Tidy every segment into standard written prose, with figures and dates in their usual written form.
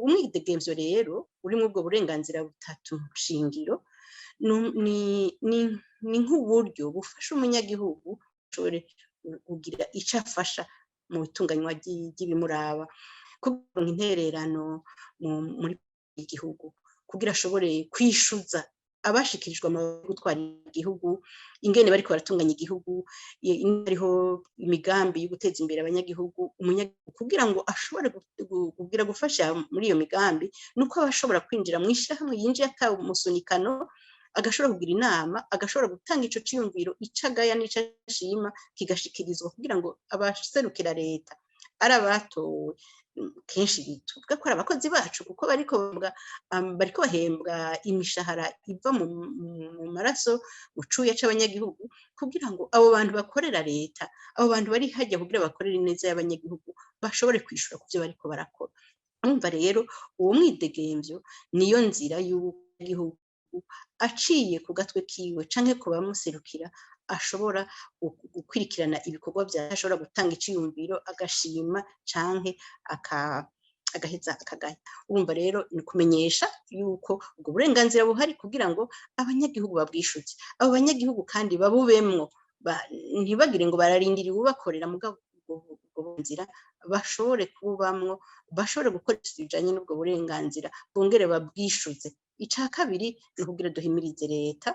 umwidegemvyo rero urimwo ubwo burenganzira butatu shingiro ni nk'uburyo bufasha umunyagihugu ashobore kugira ico afasha mu itunganywa ry'ibimuraba, kuronka intererano muri igihugu, kugira ashobore kwishuza abashikirijwe gutwara igihugu, ingene bariko baratunganya igihugu, hariho imigambi yo guteza imbere abanyagihugu, kugira ngo ashobore kugira gufasha muri iyo migambi, nuko aba ashobora kwinjira mw'ishirahamwe yinjiye atamusunikano, agashobora kugira inama, agashobora gutanga ico ciyumviro, ico agaya n'ico ashima kigashikirizwa kugira ngo abaserukira leta ari abatowe kenshi tuvuga ko ari abakozi bacu kuko bariko bahembwa imishahara iva mu maraso ucuye c'abanyagihugu, kugira ngo abo bantu bakorera leta, abo bantu bari hajya kugira bakorere ineza y'abanyagihugu bashobore kwishura ku vyo bariko barakora. Urumva rero uwo mwidegemvyo niyo nzira y'ugihugu aciye ku gatwe kiwe canke ku bamuserukira ashobora gukwirikirana ibikorwa ashobora gutanga iciyumviro agashima canke agaheza akagaya. Urumva rero ni kumenyesha yuko ubwo burenganzira buhari kugira ngo abanyagihugu babwishuze, abo banyagihugu kandi babubemwo, ntibagire ngo bararindiriye ubakorera mugabo ubwo nzira bashobore kubamwo, bashobore gukoresha ibijanye n'ubwo burenganzira bongere babwishuze. Ica kabiri ni ukugira duhimirize leta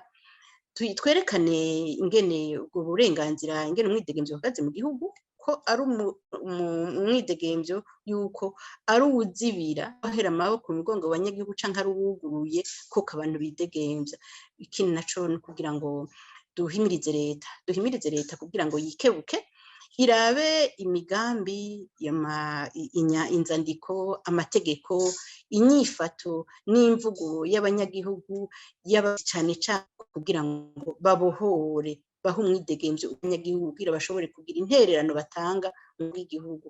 twerekane ingene ubwo burenganzira, ingene umwidegemvyo uhagaze mu gihugu, ko ari umwidegemvyo yuko ari uwuzibira ahera amaboko mu mugongo abanyagihugu canke ari uwuguruye kuko abantu bidegemvya. Ikindi naco ni kugira ngo duhimirize leta kugira ngo yikebuke, irabe imigambi inzandiko, amategeko, inyifato n'imvugo y'abanyagihugu cane cane kugira ngo babohore, bahe umwidegemvyo abanyagihugu kugira bashobore kugira intererano batanga mu gihugu.